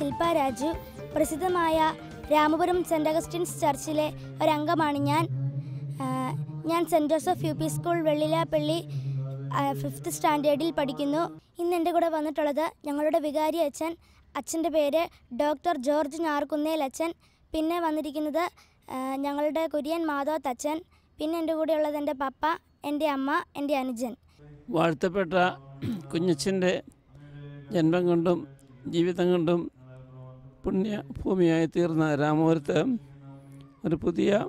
ശില്പ രാജു. പ്രസിദ്ധമായ Ramapuram saint Augustine's ചർച്ചിലെ ഒരംഗമാണ് ഞാൻ. Saint Joseph U P school Vellilappally 5th സ്റ്റാൻഡേർഡിൽ പഠിക്കുന്നു. ഇന്ന് എൻ്റെ കൂടെ വന്നിട്ടുള്ളത് ഞങ്ങളുടെ വികാരി അച്ഛൻ. അച്ഛൻ്റെ പേര് ഡോക്ടർ ജോർജ് ഞാർക്കുന്നേൽ അച്ഛൻ. പിന്നെ വന്നിരിക്കുന്നത് ഞങ്ങളുടെ കുര്യൻ മാധവത്ത് അച്ഛൻ. പിന്നെ എൻ്റെ കൂടെയുള്ളത് എൻ്റെ പപ്പ, എൻ്റെ അമ്മ, എൻ്റെ അനുജൻ. വാഴ്ത്തപ്പെട്ട കുഞ്ഞച്ഛൻ്റെ ജന്മം കൊണ്ടും ജീവിതം കൊണ്ടും പുണ്യഭൂമിയായി തീർന്ന രാമപുരത്ത് ഒരു പുതിയ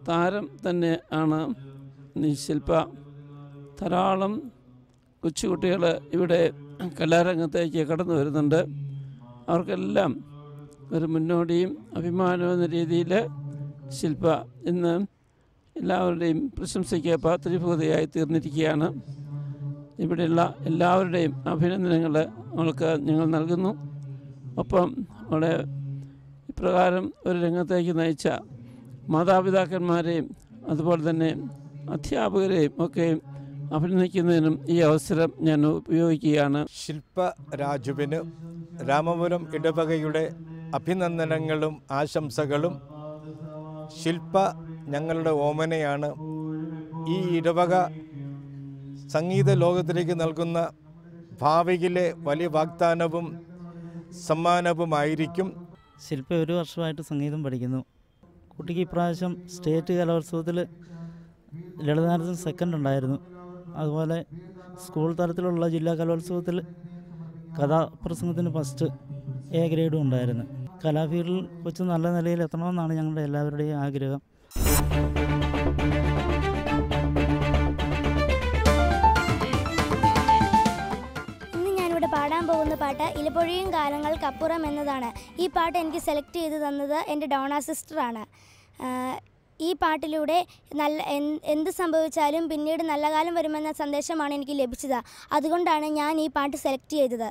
താരം തന്നെ ആണ് ശില്പ. ധാരാളം കൊച്ചുകുട്ടികൾ ഇവിടെ കലാരംഗത്തേക്ക് കടന്നു വരുന്നുണ്ട്. അവർക്കെല്ലാം ഒരു മുന്നോടിയും അഭിമാനവും എന്ന രീതിയിൽ ശില്പ ഇന്ന് എല്ലാവരുടെയും പ്രശംസയ്ക്ക് പാത്രീഭൂതയായി തീർന്നിരിക്കുകയാണ്. ഇവിടെയുള്ള എല്ലാവരുടെയും അഭിനന്ദനങ്ങൾ അവൾക്ക് ഞങ്ങൾ നൽകുന്നു. ഒപ്പം അവളെ ഇപ്രകാരം ഒരു രംഗത്തേക്ക് നയിച്ച മാതാപിതാക്കന്മാരെയും അതുപോലെ തന്നെ അധ്യാപകരെയും ഒക്കെ അഭിനന്ദിക്കുന്നതിനും ഈ അവസരം ഞാൻ ഉപയോഗിക്കുകയാണ്. ശില്പ രാജുവിന് രാമപുരം ഇടവകയുടെ അഭിനന്ദനങ്ങളും ആശംസകളും. ശില്പ ഞങ്ങളുടെ ഓമനയാണ്. ഈ ഇടവക സംഗീത ലോകത്തിലേക്ക് നൽകുന്ന ഭാവിയിലെ വലിയ വാഗ്ദാനവും സമ്മാനവുമായിരിക്കും. ശില്പ 1 വർഷമായിട്ട് സംഗീതം പഠിക്കുന്നു. കുട്ടിക്ക് ഇപ്രാവശ്യം സ്റ്റേറ്റ് കലോത്സവത്തിൽ ലളിതഗാനത്തിന് 2nd ഉണ്ടായിരുന്നു. അതുപോലെ സ്കൂൾ തലത്തിലുള്ള ജില്ലാ കലോത്സവത്തിൽ കഥാപ്രസംഗത്തിന് 1st A ഗ്രേഡും ഉണ്ടായിരുന്നു. കലാഫീൽഡിൽ വെച്ച് നല്ല നിലയിൽ എത്തണമെന്നാണ് ഞങ്ങളുടെ എല്ലാവരുടെയും ആഗ്രഹം. പാടാൻ പോകുന്ന പാട്ട് ഇലപ്പൊഴിയും കാലങ്ങൾക്കപ്പുറം എന്നതാണ്. ഈ പാട്ട് എനിക്ക് സെലക്ട് ചെയ്ത് തന്നത് എൻ്റെ ഡോണ സിസ്റ്ററാണ്. ഈ പാട്ടിലൂടെ എന്ത് സംഭവിച്ചാലും പിന്നീട് നല്ല കാലം വരുമെന്ന സന്ദേശമാണ് എനിക്ക് ലഭിച്ചത്. അതുകൊണ്ടാണ് ഞാൻ ഈ പാട്ട് സെലക്ട് ചെയ്തത്.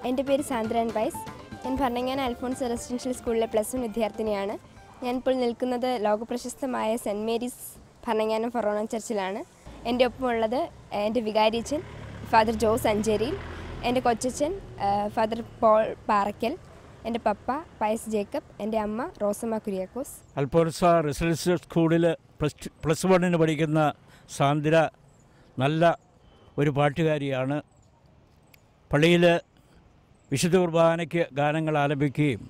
എൻ്റെ പേര് സാന്ദ്രൻ വൈസ്. ഞാൻ ഭരണങ്ങാനം അൽഫോൺസ് റെസിഡൻഷ്യൽ സ്കൂളിലെ +1 വിദ്യാർത്ഥിനിയാണ്. ഞാനിപ്പോൾ നിൽക്കുന്നത് ലോകപ്രശസ്തമായ സെൻറ്റ് മേരീസ് ഭരണങ്ങാനം ഫൊറോന ചർച്ചിലാണ്. എൻ്റെ ഒപ്പമുള്ളത് എൻ്റെ വികാരിയച്ഛൻ ഫാദർ ജോസ് അഞ്ചേരിയിൽ, എൻ്റെ കൊച്ചച്ഛൻ ഫാദർ പോൾ പാറയ്ക്കൽ, എൻ്റെ പപ്പ പയസ് ജേക്കബ്, എൻ്റെ അമ്മ റോസമ്മ കുര്യാക്കോസ്. അൽഫോൺസ റെസിഡൻഷ്യൽ സ്കൂളിൽ +1 പഠിക്കുന്ന സാന്ദ്ര നല്ല ഒരു പാട്ടുകാരിയാണ്. പള്ളിയിൽ വിശുദ്ധ കുർബാനയ്ക്ക് ഗാനങ്ങൾ ആലപിക്കുകയും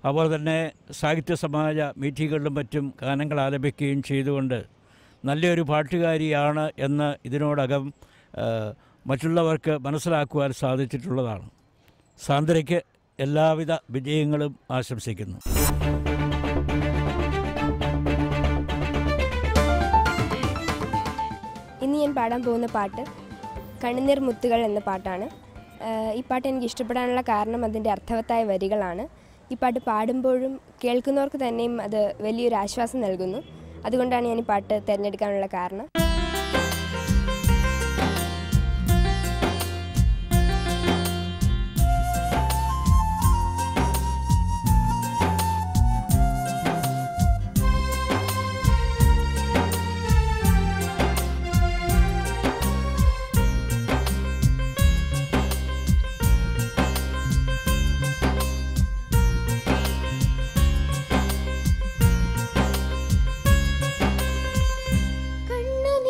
അതുപോലെ തന്നെ സാഹിത്യ സമാജ മീറ്റിങ്ങുകളിലും മറ്റും ഗാനങ്ങൾ ആലപിക്കുകയും ചെയ്തുകൊണ്ട് നല്ലൊരു പാട്ടുകാരിയാണ് എന്ന് ഇതിനോടകം മറ്റുള്ളവർക്ക് മനസ്സിലാക്കുവാൻ സാധിച്ചിട്ടുള്ളതാണ്. സാന്ദ്രയ്ക്ക് എല്ലാവിധ വിജയങ്ങളും ആശംസിക്കുന്നു. ഇന്ന് ഞാൻ പാടാൻ പോകുന്ന പാട്ട് കണ്ണുനീർ മുത്തുകൾ എന്ന പാട്ടാണ്. ഈ പാട്ട് എനിക്ക് ഇഷ്ടപ്പെടാനുള്ള കാരണം അതിൻ്റെ അർത്ഥവത്തായ വരികളാണ്. ഈ പാട്ട് പാടുമ്പോഴും കേൾക്കുന്നവർക്ക് തന്നെയും അത് വലിയൊരു ആശ്വാസം നൽകുന്നു. അതുകൊണ്ടാണ് ഞാൻ ഈ പാട്ട് തിരഞ്ഞെടുക്കാനുള്ള കാരണം. കണ്ണുനീർ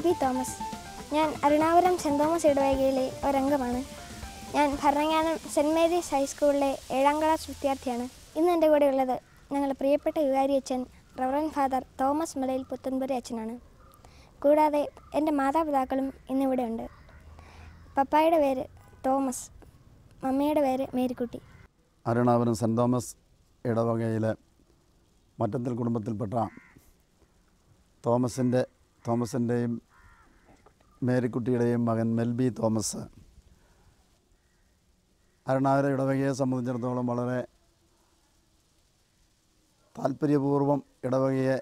മെൽബി തോമസ്. ഞാൻ അരുണാപുരം സെൻറ് തോമസ് ഇടവകയിലെ ഒരംഗമാണ്. ഞാൻ ഭരണങ്ങാനം സെൻറ് മേരീസ് ഹൈസ്കൂളിലെ 7ാം ക്ലാസ് വിദ്യാർത്ഥിയാണ്. ഇന്ന് എൻ്റെ കൂടെ ഉള്ളത് ഞങ്ങളുടെ പ്രിയപ്പെട്ട വികാരി അച്ഛൻ റവറൻ ഫാദർ തോമസ് മലയിൽ പുത്തൻപുര അച്ഛനാണ്. കൂടാതെ എൻ്റെ മാതാപിതാക്കളും ഇന്നിവിടെ ഉണ്ട്. പപ്പായുടെ പേര് തോമസ്, മമ്മിയുടെ പേര് മേരിക്കുട്ടി. അരുണാപുരം സെൻറ് തോമസ് ഇടവകയിലെ മറ്റത്തിൽ കുടുംബത്തിൽപ്പെട്ട തോമസിൻ്റെയും മേരിക്കുട്ടിയുടെയും മകൻ മെൽബി തോമസ് അരുണാപുരം ഇടവകയെ സംബന്ധിച്ചിടത്തോളം വളരെ താല്പര്യപൂർവ്വം ഇടവകയെ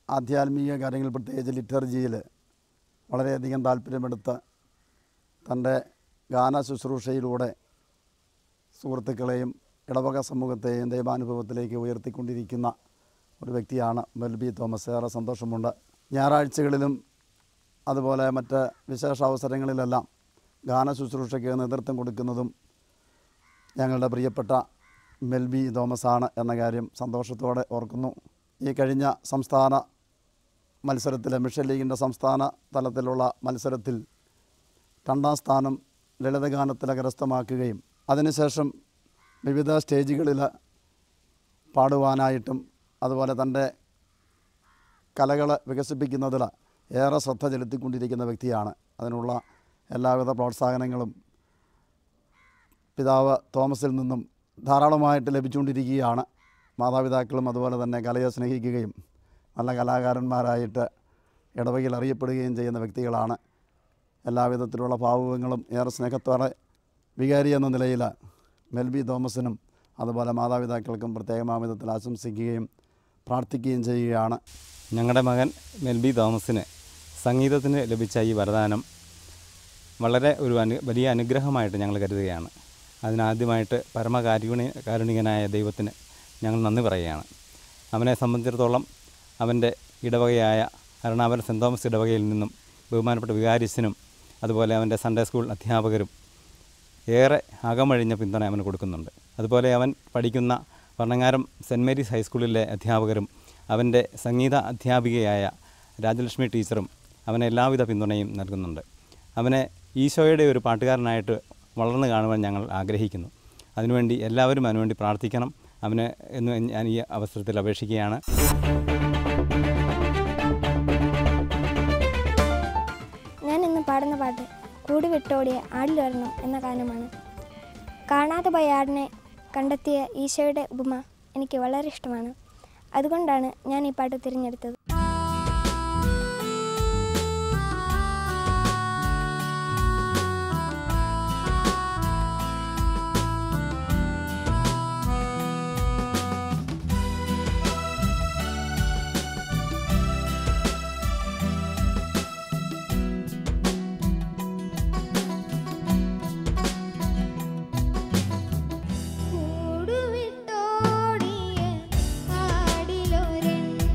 ആധ്യാത്മിക കാര്യങ്ങൾ, പ്രത്യേകിച്ച് ലിറ്റർജിയിൽ വളരെയധികം താല്പര്യമെടുത്ത് തൻ്റെ ഗാന ശുശ്രൂഷയിലൂടെ സുഹൃത്തുക്കളെയും ഇടവക സമൂഹത്തെയും ദൈവാനുഭവത്തിലേക്ക് ഉയർത്തിക്കൊണ്ടിരിക്കുന്ന ഒരു വ്യക്തിയാണ് മെൽബി തോമസ്. ഏറെ സന്തോഷമുണ്ട്. ഞായറാഴ്ചകളിലും അതുപോലെ മറ്റ് വിശേഷ അവസരങ്ങളിലെല്ലാം ഗാന ശുശ്രൂഷയ്ക്ക് നേതൃത്വം കൊടുക്കുന്നതും ഞങ്ങളുടെ പ്രിയപ്പെട്ട മെൽബി തോമസാണ് എന്ന കാര്യം സന്തോഷത്തോടെ ഓർക്കുന്നു. ഈ കഴിഞ്ഞ സംസ്ഥാന മത്സരത്തിൽ, മിഷൻ ലീഗിൻ്റെ സംസ്ഥാന തലത്തിലുള്ള മത്സരത്തിൽ 2ാം സ്ഥാനം ലളിതഗാനത്തിൽ കരസ്ഥമാക്കുകയും അതിനുശേഷം വിവിധ സ്റ്റേജുകളിൽ പാടുവാനായിട്ടും അതുപോലെ തൻ്റെ കലകൾ വികസിപ്പിക്കുന്നതിൽ ഏറെ ശ്രദ്ധ ചെലുത്തിക്കൊണ്ടിരിക്കുന്ന വ്യക്തിയാണ്. അതിനുള്ള എല്ലാവിധ പ്രോത്സാഹനങ്ങളും പിതാവ് തോമസിൽ നിന്നും ധാരാളമായിട്ട് ലഭിച്ചുകൊണ്ടിരിക്കുകയാണ്. മാതാപിതാക്കളും അതുപോലെ തന്നെ കലയെ സ്നേഹിക്കുകയും നല്ല കലാകാരന്മാരായിട്ട് ഇടവകയിൽ അറിയപ്പെടുകയും ചെയ്യുന്ന വ്യക്തികളാണ്. എല്ലാവിധത്തിലുള്ള ഭാവുകങ്ങളും ഏറെ സ്നേഹത്തോടെ വികാരി എന്ന നിലയിൽ മെൽബി തോമസിനും അതുപോലെ മാതാപിതാക്കൾക്കും പ്രത്യേകമായ വിധത്തിൽ ആശംസിക്കുകയും പ്രാർത്ഥിക്കുകയും ചെയ്യുകയാണ്. ഞങ്ങളുടെ മകൻ മെൽബി തോമസിന് സംഗീതത്തിന് ലഭിച്ച ഈ വരദാനം വളരെ വലിയ അനുഗ്രഹമായിട്ട് ഞങ്ങൾ കരുതുകയാണ്. അതിനാദ്യമായിട്ട് കാരുണികനായ ദൈവത്തിന് ഞങ്ങൾ നന്ദി പറയുകയാണ്. അവനെ സംബന്ധിച്ചിടത്തോളം അവൻ്റെ ഇടവകയായ അരുണാപുരം സെൻറ് തോമസ് ഇടവകയിൽ നിന്നും ബഹുമാനപ്പെട്ട വികാരിച്ചനും അതുപോലെ അവൻ്റെ സൺഡേ സ്കൂൾ അധ്യാപകരും ഏറെ അകമഴിഞ്ഞ പിന്തുണ അവന് കൊടുക്കുന്നുണ്ട്. അതുപോലെ അവൻ പഠിക്കുന്ന ഭരണങ്ങാനം സെൻറ് മേരീസ് ഹൈസ്കൂളിലെ അധ്യാപകരും അവൻ്റെ സംഗീത അധ്യാപികയായ രാജലക്ഷ്മി ടീച്ചറും അവന് എല്ലാവിധ പിന്തുണയും നൽകുന്നുണ്ട്. അവനെ ഈശോയുടെ ഒരു പാട്ടുകാരനായിട്ട് വളർന്നു കാണുവാൻ ഞങ്ങൾ ആഗ്രഹിക്കുന്നു. അതിനുവേണ്ടി എല്ലാവരും അതിനുവേണ്ടി പ്രാർത്ഥിക്കണം അവന് എന്ന് ഞാൻ ഈ അവസരത്തിൽ അപേക്ഷിക്കുകയാണ്. ഞാൻ ഇന്ന് പാടുന്ന പാട്ട് കൂടി വിട്ടോടിയ ആടിൽ വരണം എന്ന ഗാനമാണ്. കാണാതെ പോയ ആടിനെ കണ്ടെത്തിയ ഈശോയുടെ ഉപമ എനിക്ക് വളരെ ഇഷ്ടമാണ്. അതുകൊണ്ടാണ് ഞാൻ ഈ പാട്ട് തിരഞ്ഞെടുത്തത്. കൂടുവിട്ടോടിയ ആടിലൊരെണ്ണം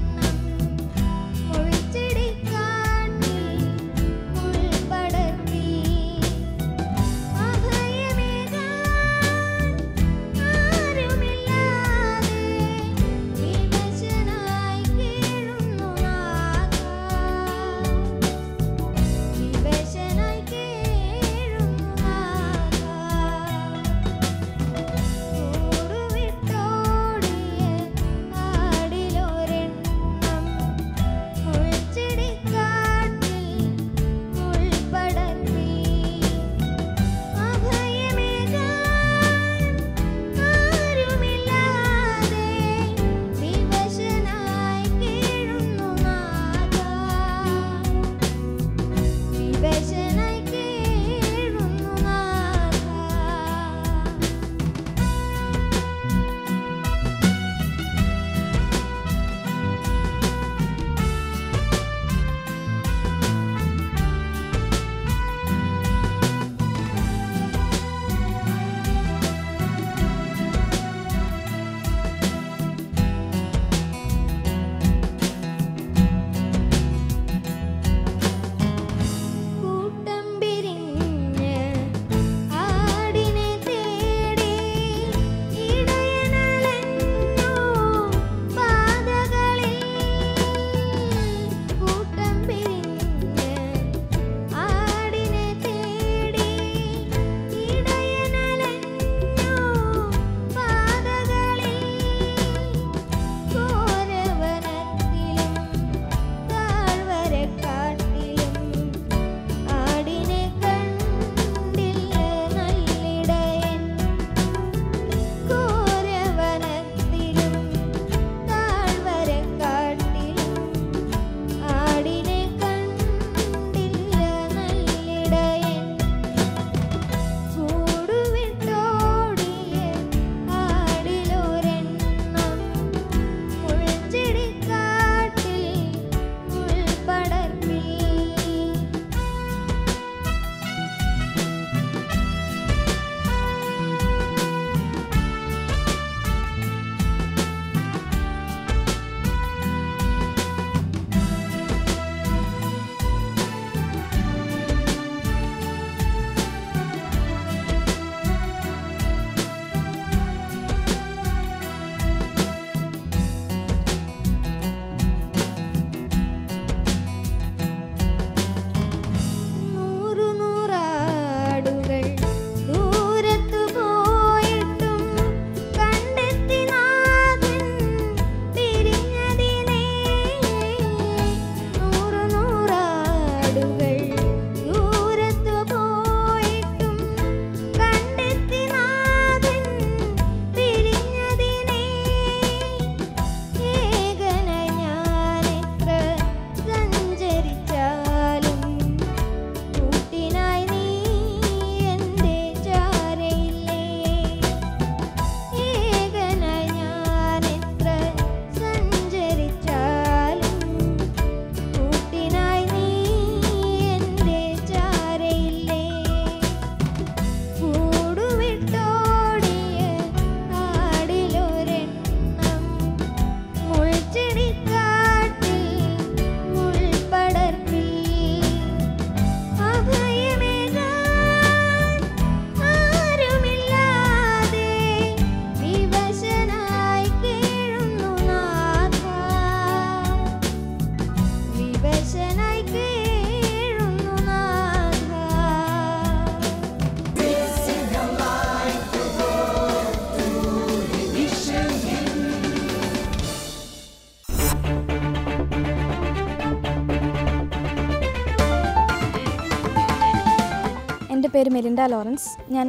പേര് മെലിൻഡ ലോറൻസ്. ഞാൻ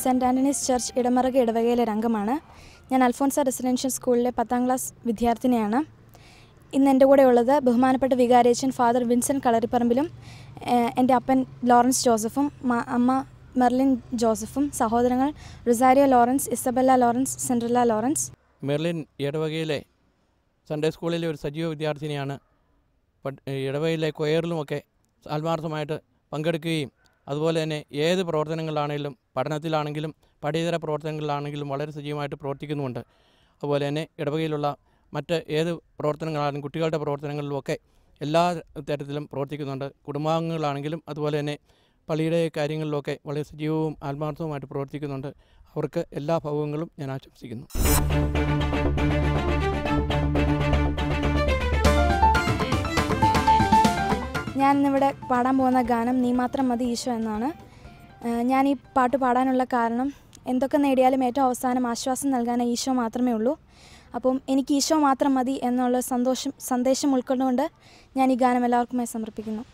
സെൻറ്റ് ആൻ്റണീസ് ചർച്ച് ഇടമറക ഇടവകയിലെ അംഗമാണ്. ഞാൻ അൽഫോൻസ റെസിഡൻഷ്യൽ സ്കൂളിലെ 10ാം ക്ലാസ് വിദ്യാർത്ഥിനിയാണ്. ഇന്ന് എൻ്റെ കൂടെ ഉള്ളത് ബഹുമാനപ്പെട്ട വികാരിയച്ഛൻ ഫാദർ വിൻസെൻ്റ് കളരിപ്പറമ്പിലും എൻ്റെ അപ്പൻ ലോറൻസ് ജോസഫും അമ്മ മെർലിൻ ജോസഫും സഹോദരങ്ങൾ റൊസാരിയോ ലോറൻസ്, ഇസബella ലോറൻസ്, സെൻട്രല്ല ലോറൻസ്. മെർലിൻ ഇടവകയിലെ സൺഡേ സ്കൂളിലെ ഒരു സജീവ വിദ്യാർത്ഥിനിയാണ്. ഇടവകയിലെ കൊയറിലുമൊക്കെ ആത്മാർത്ഥമായിട്ട് പങ്കെടുക്കുകയും അതുപോലെ തന്നെ ഏത് പ്രവർത്തനങ്ങളിലാണെങ്കിലും പഠനത്തിലാണെങ്കിലും പഠ്യേതര പ്രവർത്തനങ്ങളിലാണെങ്കിലും വളരെ സജീവമായിട്ട് പ്രവർത്തിക്കുന്നുമുണ്ട്. അതുപോലെ തന്നെ ഇടവകയിലുള്ള മറ്റ് ഏത് പ്രവർത്തനങ്ങളാണെങ്കിലും കുട്ടികളുടെ പ്രവർത്തനങ്ങളിലുമൊക്കെ എല്ലാ തരത്തിലും പ്രവർത്തിക്കുന്നുണ്ട്. കുടുംബാംഗങ്ങളാണെങ്കിലും അതുപോലെ തന്നെ പള്ളിയുടെ കാര്യങ്ങളിലൊക്കെ വളരെ സജീവവും ആത്മാർത്ഥവുമായിട്ട് പ്രവർത്തിക്കുന്നുണ്ട്. അവർക്ക് എല്ലാ ഭാവങ്ങളും ഞാൻ ആശംസിക്കുന്നു. ഞാൻ ഇന്നിവിടെ പാടാൻ പോകുന്ന ഗാനം നീ മാത്രം മതി ഈശോ എന്നാണ്. ഞാൻ ഈ പാട്ട് പാടാനുള്ള കാരണം എന്തൊക്കെ നേടിയാലും ഏറ്റവും അവസാനം ആശ്വാസം നൽകാൻ ഈശോ മാത്രമേ ഉള്ളൂ. അപ്പം എനിക്ക് ഈശോ മാത്രം മതി എന്നുള്ള സന്ദേശം ഉൾക്കൊണ്ടുകൊണ്ട് ഞാൻ ഈ ഗാനം എല്ലാവർക്കുമായി സമർപ്പിക്കുന്നു.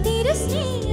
Tira